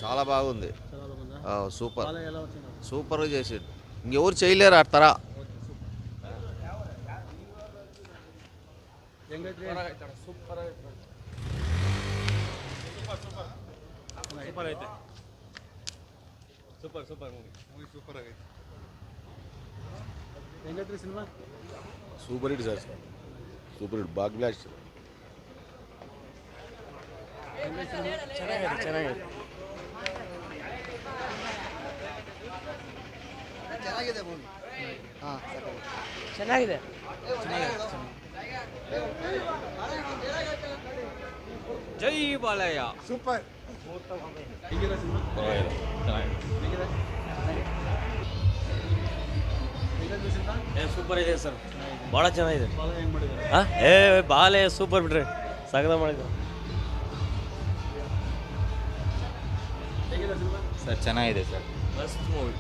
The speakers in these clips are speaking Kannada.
చాలా బాగుంది. చాలా బాగుందా? సూపర్ బాలయ్య ఎలా వచ్చింది? సూపర్గా చేసిండు. ఇంకెవరు చేయలేరు ఆ తర. ಹೆಂಗೈತ್ರಿ? ಸೂಪರ್ ಐತೆ. ಸೂಪರ್ ಮೂವಿ ಸೂಪರ್ ಆಗೈತೆ. ಹೆಂಗೈತ್ರಿ cinema? Super hit sir, super hit, ಬಾಗ್ ಬ್ಲಾಸ್ಟ್. ಚೆನ್ನಾಗಿದೆ. ಚೆನ್ನಾಗಿದೆ ಮೂವಿ. ಹಾಂ ಚೆನ್ನಾಗಿದೆ. ಜೈ ಬಾಲಯ್ಯ. ಸೂಪರ್. ಹೇಗಿದೆ ಸಿನಿಮಾ? ಹೇಗಿದೆ? ಹೇಗಿದೆ ಸಿನಿಮಾ? ಸೂಪರ್ ಇದೆ ಸರ್, ಭಾಳ ಚೆನ್ನಾಗಿದೆ. ಬಾಲಯ್ಯ ಹೆಂಗೆ ಮಾಡಿದ್ದಾರೆ? ಬಾಲಯ್ಯ ಸೂಪರ್ ಬಿಡ್ರಿ, ಸಗದ ಮಾಡಿದ್ರು. ಹೇಗಿದೆ ಸಿನಿಮಾ? ಸರ್ ಚೆನ್ನಾಗಿದೆ ಸರ್. ಮಸ್ತ್ ಮೂವಿ.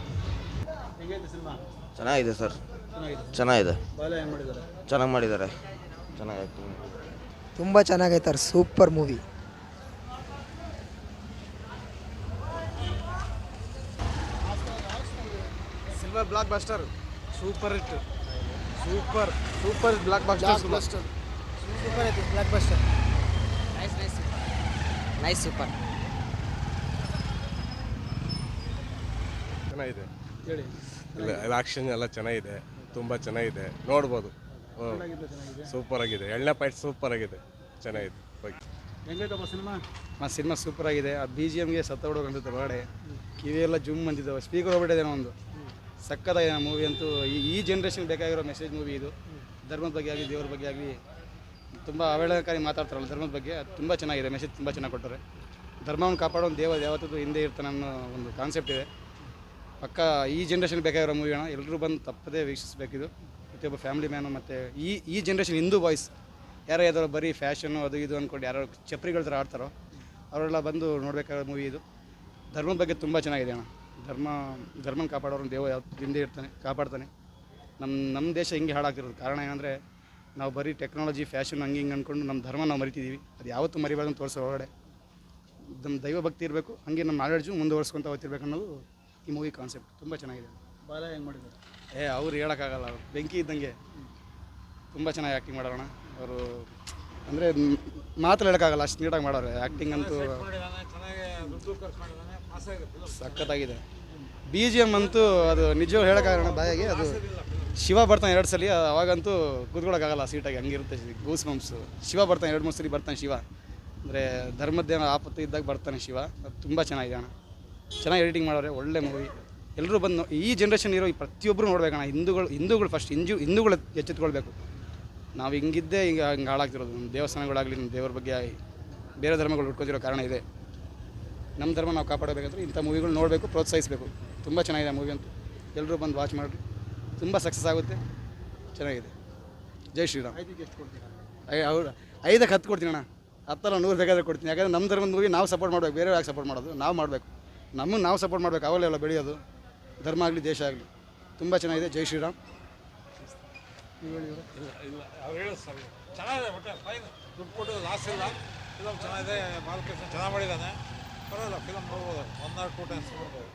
ಹೇಗಿದೆ ಸಿನಿಮಾ? ಚೆನ್ನಾಗಿದೆ ಸರ್, ಚೆನ್ನಾಗಿದೆ. ಚೆನ್ನಾಗಿದೆ. ಬಾಲಯ್ಯ ಹೆಂಗೆ ಮಾಡಿದ್ದಾರೆ? ಚೆನ್ನಾಗಿ ಮಾಡಿದ್ದಾರೆ. ಚೆನ್ನಾಗಿ ಆ್ಯಕ್ಟಿಂಗ್. ತುಂಬ ಚೆನ್ನಾಗೈತಾರೆ, super movie. Silver blockbuster, super hit, super blockbuster. Super ಐತಿ ಬ್ಲಾಕ್ ಬಸ್ಟರ್. Nice super. ಚೆನ್ನಾಗಿದೆ. ಹೇಳಿ. ಇಲ್ಲ ಆಕ್ಷನ್ ಎಲ್ಲ ಚೆನ್ನಾಗಿದೆ, ತುಂಬ ಚೆನ್ನಾಗಿದೆ, ನೋಡ್ಬೋದು. ಚೆನ್ನಾಗಿದೆ. ಸೂಪರ್ ಆಗಿದೆ. ಎಣ್ಣೆ ಪಾಯಿಂಟ್ ಸೂಪರ್ ಆಗಿದೆ, ಚೆನ್ನಾಗಿದೆ. ಹೆಂಗೈತಪ್ಪ ಸಿನಿಮಾ? ಸಿನಿಮಾ ಸೂಪರ್ ಆಗಿದೆ. ಆ ಬಿ ಜಿ ಎಮ್ಗೆ ಸತ್ತ ಹೊಡೋಕೆ ಅನ್ಸುತ್ತೆ ಹೊರಗಡೆ, ಕಿವಿಯೆಲ್ಲ ಜುಮ್ ಅಂತಿದ್ದಾವೆ, ಸ್ಪೀಕರ್ ಹೋಗ್ಬಿಟ್ಟಿದೆ ಒಂದು. ಸಕ್ಕತ್ತಾಗಿದೆ ಮೂವಿ ಅಂತೂ. ಈ ಜನ್ರೇಷನ್ ಬೇಕಾಗಿರೋ ಮೆಸೇಜ್ ಮೂವಿ ಇದು. ಧರ್ಮದ ಬಗ್ಗೆ ಆಗಲಿ, ದೇವ್ರ ಬಗ್ಗೆ ಆಗಲಿ ತುಂಬ ಅವಹೇಳನಕಾರಿ ಮಾತಾಡ್ತಾರಲ್ಲ ಧರ್ಮದ ಬಗ್ಗೆ, ಅದು ತುಂಬ ಚೆನ್ನಾಗಿದೆ. ಮೆಸೇಜ್ ತುಂಬ ಚೆನ್ನಾಗಿ ಕೊಟ್ಟರೆ. ಧರ್ಮವನ್ನು ಕಾಪಾಡೋ ದೇವ ಯಾವತ್ತೂ ಹಿಂದೆ ಇರ್ತಾನೆ ಅನ್ನೋ ಒಂದು ಕಾನ್ಸೆಪ್ಟ್ ಇದೆ. ಪಕ್ಕ ಈ ಜನ್ರೇಷನ್ ಬೇಕಾಗಿರೋ ಮೂವಿ ಅಣ್ಣ, ಎಲ್ಲರೂ ಬಂದು ತಪ್ಪದೇ ವೀಕ್ಷಿಸಬೇಕಿದು. ಪ್ರತಿಯೊಬ್ಬ ಫ್ಯಾಮಿಲಿ ಮ್ಯಾನು ಮತ್ತು ಈ ಜನ್ರೇಷನ್ ಹಿಂದೂ ಬಾಯ್ಸ್ ಯಾರೋ ಯಾವ್ದಾರು ಬರೀ ಫ್ಯಾಷನ್ನು ಅದು ಇದು ಅಂದ್ಕೊಂಡು ಯಾರೋ ಚಪ್ರಿಗಳ ಥರ ಆಡ್ತಾರೋ ಅವರೆಲ್ಲ ಬಂದು ನೋಡಬೇಕಾದ ಮೂವಿ ಇದು. ಧರ್ಮದ ಬಗ್ಗೆ ತುಂಬ ಚೆನ್ನಾಗಿದೆ ಅಣ್ಣ. ಧರ್ಮನ ಕಾಪಾಡೋರು ದೇವ ಯಾವತ್ತು ಹಿಂದೆ ಇರ್ತಾನೆ, ಕಾಪಾಡ್ತಾನೆ. ನಮ್ಮ ದೇಶ ಹಿಂಗೆ ಹಾಳಾಗ್ತಿರೋದು ಕಾರಣ ಏನಂದರೆ ನಾವು ಬರೀ ಟೆಕ್ನಾಲಜಿ ಫ್ಯಾಷನ್ ಹಂಗೆ ಹಿಂಗೆ ಅಂದ್ಕೊಂಡು ನಮ್ಮ ಧರ್ಮ ನಾವು ಮರಿತಿದ್ದೀವಿ. ಅದು ಯಾವತ್ತೂ ಮರಿಬಾರ್ದು ತೋರಿಸೋ ಹೊರಗಡೆ ನಮ್ಮ ದೈವ ಭಕ್ತಿ ಇರಬೇಕು, ಹಾಗೆ ನಮ್ಮ ನಾಲೆಡ್ಜು ಮುಂದುವರ್ಸ್ಕೊತ ಹೋಗ್ತಿರ್ಬೇಕು ಅನ್ನೋದು ಈ ಮೂವಿ ಕಾನ್ಸೆಪ್ಟ್. ತುಂಬ ಚೆನ್ನಾಗಿದೆ. ಬಾಲಯ್ಯ ಹೆಂಗೆ ಮಾಡಿದ್ದಾರೆ? ಅವ್ರು ಹೇಳೋಕ್ಕಾಗಲ್ಲ, ಅವ್ರು ಬೆಂಕಿ ಇದ್ದಂಗೆ ತುಂಬ ಚೆನ್ನಾಗಿ ಆ್ಯಕ್ಟಿಂಗ್ ಮಾಡೋಣ ಅವರು. ಅಂದರೆ ಮಾತ್ರ ಹೇಳೋಕ್ಕಾಗಲ್ಲ, ಅಷ್ಟು ನೀಟಾಗಿ ಮಾಡೋರು ಆ್ಯಕ್ಟಿಂಗ್ ಅಂತೂ ಸಖತ್ತಾಗಿದೆ. ಬಿ ಜಿ ಎಮ್ ಅಂತೂ ಅದು ನಿಜ ಹೇಳೋಕ್ಕಾಗಲ್ಲ ಬಾಯಿಗೆ. ಅದು ಶಿವ ಬರ್ತಾನೆ 2 ಸಲ, ಅವಾಗಂತೂ ಕೂತ್ಕೊಳ್ಳೋಕ್ಕಾಗಲ್ಲ ಸೀಟಾಗಿ, ಹಂಗಿರುತ್ತೆ ಗೂಸ್ ಬಂಪ್ಸು. ಶಿವ ಬರ್ತಾನೆ 2-3 ಸಲ ಬರ್ತಾನೆ ಶಿವ. ಅಂದರೆ ಧರ್ಮದ್ದೇನೋ ಆಪತ್ತು ಇದ್ದಾಗ ಬರ್ತಾನೆ ಶಿವ. ಅದು ತುಂಬ ಚೆನ್ನಾಗಿದೆ ಅಣ್ಣ, ಚೆನ್ನಾಗಿ ಎಡಿಟಿಂಗ್ ಮಾಡೋರೆ, ಒಳ್ಳೆ ಮೂವಿ. ಎಲ್ಲರೂ ಬಂದು ಈ ಜನ್ರೇಷನ್ ಇರೋ ಪ್ರತಿಯೊಬ್ಬರು ನೋಡ್ಬೇಕಣ್ಣ. ಹಿಂದೂಗಳು ಫಸ್ಟ್ ಹಿಂದೂಗಳು ಎಚ್ಚೆತ್ಕೊಳ್ಬೇಕು. ನಾವು ಹಿಂಗಿದ್ದೇ ಹಿಂಗೆ ಹಾಳಾಗ್ತಿರೋದು. ನಮ್ಮ ದೇವಸ್ಥಾನಗಳಾಗಲಿ, ನಮ್ಮ ದೇವರ ಬಗ್ಗೆ ಬೇರೆ ಧರ್ಮಗಳು ಹುಡ್ಕೊತಿರೋ ಕಾರಣ ಇದೆ. ನಮ್ಮ ಧರ್ಮ ನಾವು ಕಾಪಾಡಬೇಕಂದ್ರೆ ಇಂಥ ಮೂವಿಗಳು ನೋಡಬೇಕು, ಪ್ರೋತ್ಸಾಹಿಸಬೇಕು. ತುಂಬ ಚೆನ್ನಾಗಿದೆ ಮೂವಿ ಅಂತೂ, ಎಲ್ಲರೂ ಬಂದು ವಾಚ್ ಮಾಡಿರಿ. ತುಂಬ ಸಕ್ಸಸ್ ಆಗುತ್ತೆ, ಚೆನ್ನಾಗಿದೆ. ಜೈ ಶ್ರೀರಾಮ್. 5ಕ್ಕೆ ಎಷ್ಟು ಕೊಡ್ತೀರಾ? ಹೌದು, 5ಕ್ಕೆ 10 ಕೊಡ್ತೀನಿ ಅಣ್ಣ. 10 100 ಬೇಕಾದ್ರೆ ಕೊಡ್ತೀನಿ. ಯಾಕಂದರೆ ನಮ್ಮ ಧರ್ಮದ ಮೂವಿ ನಾವು ಸಪೋರ್ಟ್ ಮಾಡಬೇಕು, ಬೇರೆ ಯಾಕೆ ಸಪೋರ್ಟ್ ಮಾಡೋದು? ನಾವು ಮಾಡಬೇಕು, ನಮ್ಮನ್ನು ನಾವು ಸಪೋರ್ಟ್ ಮಾಡಬೇಕು. ಅವೆಲ್ಲ ಬೆಳೆಯೋದು, ಧರ್ಮ ಆಗಲಿ ದೇಶ ಆಗಲಿ. ತುಂಬ ಚೆನ್ನಾಗಿದೆ. ಜೈ ಶ್ರೀರಾಮ್. ಇಲ್ಲ ಅವ್ರು ಹೇಳೋದು ಸರ್ ಚೆನ್ನಾಗಿದೆ. ಬಟ್ ಫೈನ್, ದುಡ್ಡು ಕೊಟ್ಟು ಲಾಸ್ ಇಲ್ಲ. ಫಿಲಮ್ ಚೆನ್ನಾಗಿದೆ, ಬಾಲಕೃಷ್ಣ ಚೆನ್ನಾಗಿ ಮಾಡಿದ್ದಾನೆ. ಪರವಾಗಿಲ್ಲ, ಫಿಲಮ್ ನೋಡ್ಬೋದು, 1 or 2 ಟೈಮ್ಸ್ ನೋಡ್ಬೋದು.